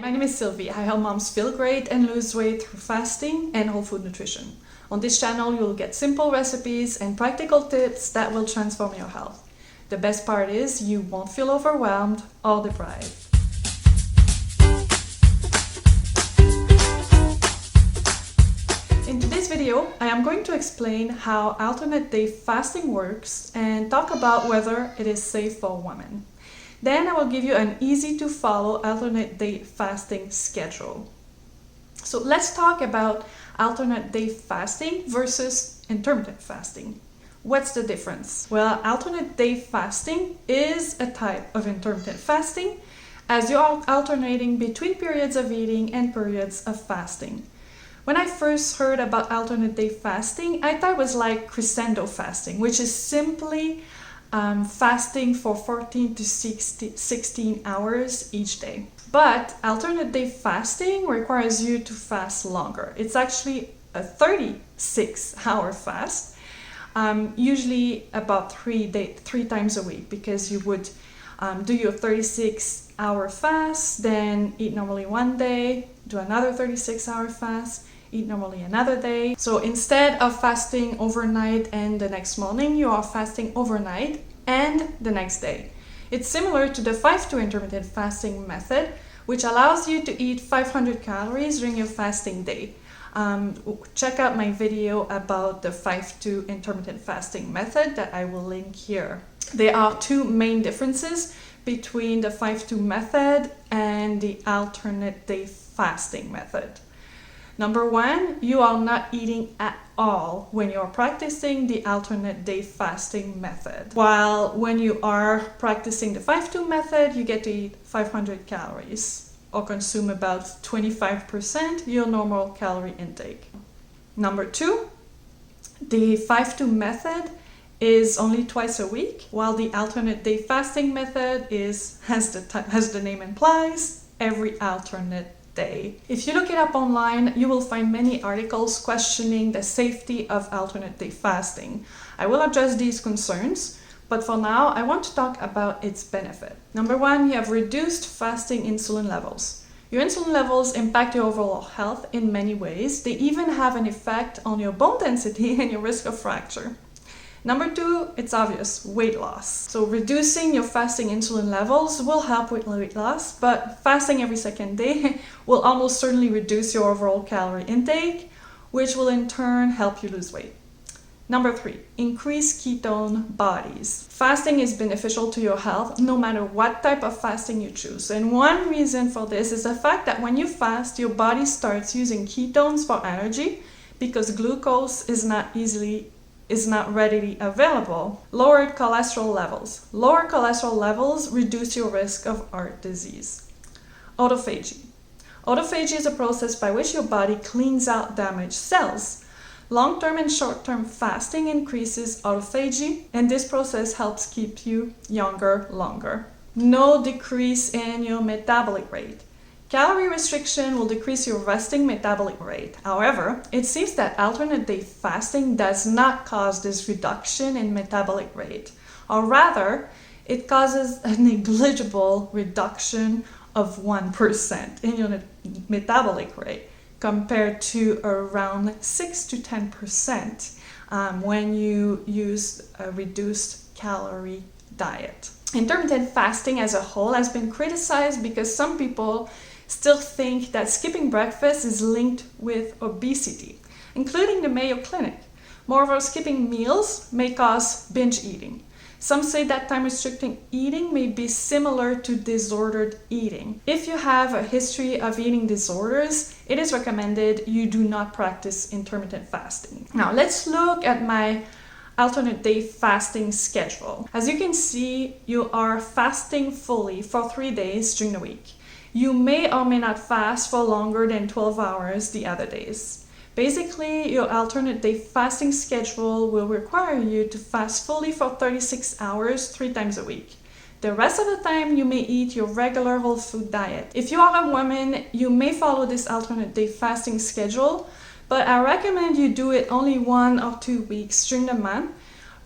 My name is Sylvie. I help moms feel great and lose weight through fasting and whole food nutrition. On this channel, you'll get simple recipes and practical tips that will transform your health. The best part is you won't feel overwhelmed or deprived. In today's video, I am going to explain how alternate day fasting works and talk about whether it is safe for women. Then I will give you an easy to follow alternate day fasting schedule. So let's talk about alternate day fasting versus intermittent fasting. What's the difference? Well, alternate day fasting is a type of intermittent fasting as you are alternating between periods of eating and periods of fasting. When I first heard about alternate day fasting, I thought it was like crescendo fasting, which is simply fasting for 14 to 16 hours each day. But alternate day fasting requires you to fast longer. It's actually a 36-hour fast, usually about three times a week, because you would do your 36-hour fast, then eat normally one day, do another 36-hour fast, eat normally another day. So instead of fasting overnight and the next morning, you are fasting overnight and the next day. It's similar to the 5-2 intermittent fasting method, which allows you to eat 500 calories during your fasting day. Check out my video about the 5-2 intermittent fasting method that I will link here. There are two main differences between the 5-2 method and the alternate day fasting method. Number one, you are not eating at all when you're practicing the alternate day fasting method. While when you are practicing the 5-2 method, you get to eat 500 calories or consume about 25% your normal calorie intake. Number two, the 5-2 method is only twice a week, while the alternate day fasting method is, as the name implies, every alternate day. If you look it up online, you will find many articles questioning the safety of alternate day fasting. I will address these concerns, but for now, I want to talk about its benefit. Number one, you have reduced fasting insulin levels. Your insulin levels impact your overall health in many ways. They even have an effect on your bone density and your risk of fracture. Number two, it's obvious, weight loss. So reducing your fasting insulin levels will help with weight loss, but fasting every second day will almost certainly reduce your overall calorie intake, which will in turn help you lose weight. Number three, increase ketone bodies. Fasting is beneficial to your health no matter what type of fasting you choose. And one reason for this is the fact that when you fast, your body starts using ketones for energy because glucose is not readily available. Lowered cholesterol levels. Lower cholesterol levels reduce your risk of heart disease. Autophagy. Autophagy is a process by which your body cleans out damaged cells. Long-term and short-term fasting increases autophagy, and this process helps keep you younger longer. No decrease in your metabolic rate. Calorie restriction will decrease your resting metabolic rate. However, it seems that alternate day fasting does not cause this reduction in metabolic rate, or rather, it causes a negligible reduction of 1% in your metabolic rate compared to around 6 to 10% when you use a reduced calorie diet. Intermittent fasting as a whole has been criticized because some people still think that skipping breakfast is linked with obesity, including the Mayo Clinic. Moreover, skipping meals may cause binge eating. Some say that time-restricting eating may be similar to disordered eating. If you have a history of eating disorders, it is recommended you do not practice intermittent fasting. Now, let's look at my alternate day fasting schedule. As you can see, you are fasting fully for 3 days during the week. You may or may not fast for longer than 12 hours the other days. Basically, your alternate day fasting schedule will require you to fast fully for 36 hours 3 times a week. The rest of the time, you may eat your regular whole food diet. If you are a woman, you may follow this alternate day fasting schedule, but I recommend you do it only 1 or 2 weeks during the month,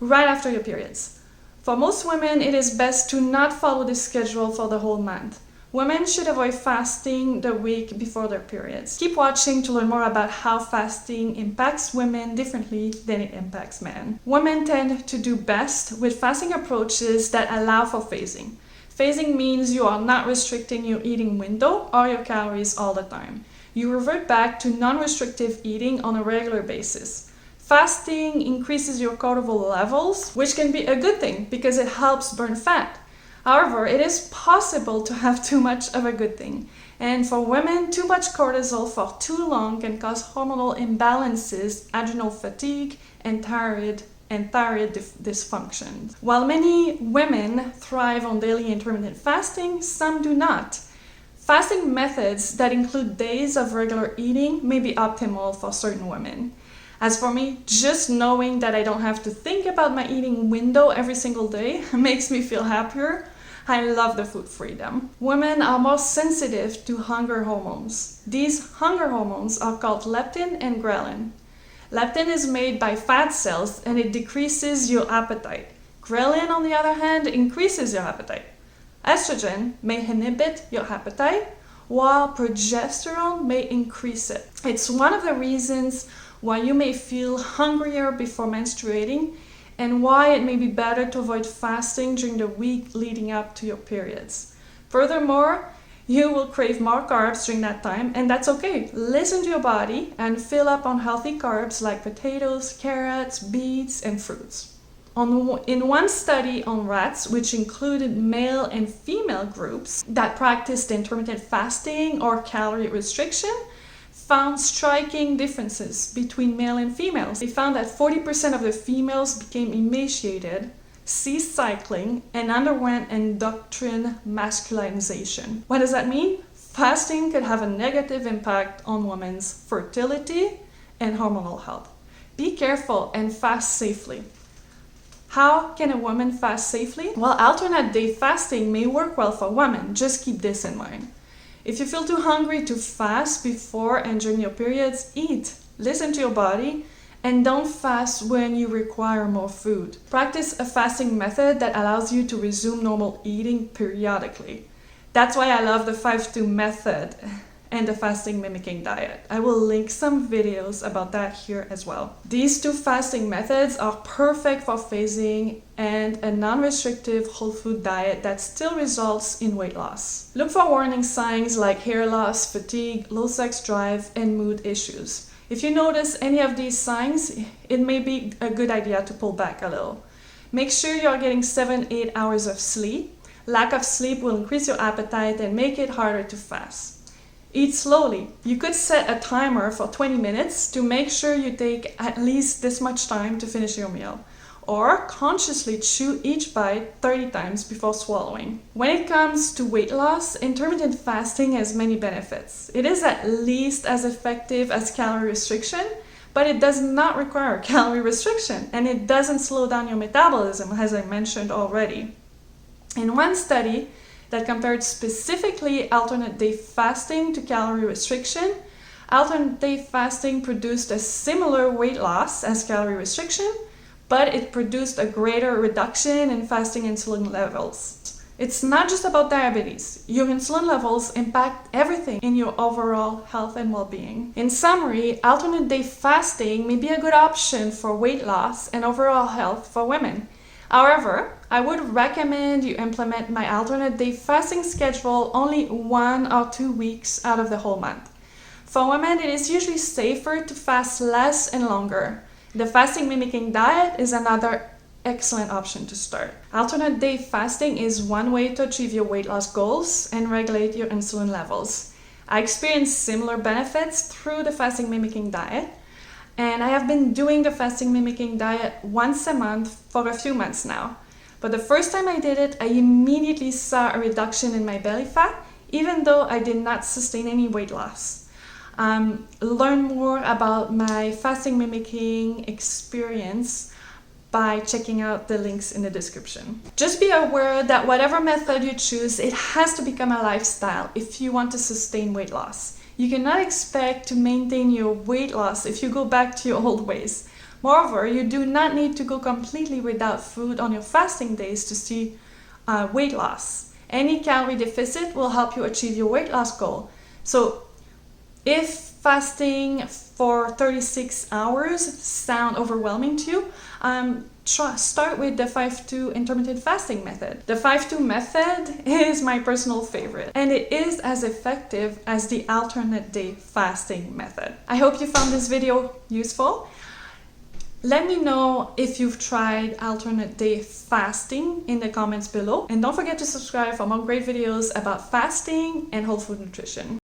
right after your periods. For most women, it is best to not follow this schedule for the whole month. Women should avoid fasting the week before their periods. Keep watching to learn more about how fasting impacts women differently than it impacts men. Women tend to do best with fasting approaches that allow for phasing. Phasing means you are not restricting your eating window or your calories all the time. You revert back to non-restrictive eating on a regular basis. Fasting increases your cortisol levels, which can be a good thing because it helps burn fat. However, it is possible to have too much of a good thing. And for women, too much cortisol for too long can cause hormonal imbalances, adrenal fatigue, and thyroid dysfunction. While many women thrive on daily intermittent fasting, some do not. Fasting methods that include days of regular eating may be optimal for certain women. As for me, just knowing that I don't have to think about my eating window every single day makes me feel happier. I love the food freedom. Women are more sensitive to hunger hormones. These hunger hormones are called leptin and ghrelin. Leptin is made by fat cells and it decreases your appetite. Ghrelin, on the other hand, increases your appetite. Estrogen may inhibit your appetite, while progesterone may increase it. It's one of the reasons why you may feel hungrier before menstruating and why it may be better to avoid fasting during the week leading up to your periods. Furthermore, you will crave more carbs during that time, and that's okay. Listen to your body and fill up on healthy carbs like potatoes, carrots, beets, and fruits. In one study on rats, which included male and female groups that practiced intermittent fasting or calorie restriction, found striking differences between male and females. They found that 40% of the females became emaciated, ceased cycling, and underwent endocrine masculinization. What does that mean? Fasting could have a negative impact on women's fertility and hormonal health. Be careful and fast safely. How can a woman fast safely? Well, alternate day fasting may work well for women. Just keep this in mind. If you feel too hungry to fast before and during your periods, eat. Listen to your body and don't fast when you require more food. Practice a fasting method that allows you to resume normal eating periodically. That's why I love the 5-2 method and the fasting mimicking diet. I will link some videos about that here as well. These two fasting methods are perfect for phasing and a non-restrictive whole food diet that still results in weight loss. Look for warning signs like hair loss, fatigue, low sex drive, and mood issues. If you notice any of these signs, it may be a good idea to pull back a little. Make sure you are getting 7-8 hours of sleep. Lack of sleep will increase your appetite and make it harder to fast. Eat slowly. You could set a timer for 20 minutes to make sure you take at least this much time to finish your meal. Or consciously chew each bite 30 times before swallowing. When it comes to weight loss, intermittent fasting has many benefits. It is at least as effective as calorie restriction, but it does not require calorie restriction and it doesn't slow down your metabolism, as I mentioned already. In one study that compared specifically alternate day fasting to calorie restriction, alternate day fasting produced a similar weight loss as calorie restriction, but it produced a greater reduction in fasting insulin levels. It's not just about diabetes. Your insulin levels impact everything in your overall health and well-being. In summary, alternate day fasting may be a good option for weight loss and overall health for women. However, I would recommend you implement my alternate day fasting schedule only 1 or 2 weeks out of the whole month. For women, it is usually safer to fast less and longer. The fasting mimicking diet is another excellent option to start. Alternate day fasting is one way to achieve your weight loss goals and regulate your insulin levels. I experienced similar benefits through the fasting mimicking diet. And I have been doing the fasting mimicking diet once a month for a few months now. But the first time I did it, I immediately saw a reduction in my belly fat, even though I did not sustain any weight loss. Learn more about my fasting mimicking experience by checking out the links in the description. Just be aware that whatever method you choose, it has to become a lifestyle if you want to sustain weight loss. You cannot expect to maintain your weight loss if you go back to your old ways. Moreover, you do not need to go completely without food on your fasting days to see weight loss. Any calorie deficit will help you achieve your weight loss goal. So if fasting for 36 hours sound overwhelming to you, start with the 5-2 intermittent fasting method. The 5-2 method is my personal favorite, and it is as effective as the alternate day fasting method. I hope you found this video useful. Let me know if you've tried alternate day fasting in the comments below, and don't forget to subscribe for more great videos about fasting and whole food nutrition.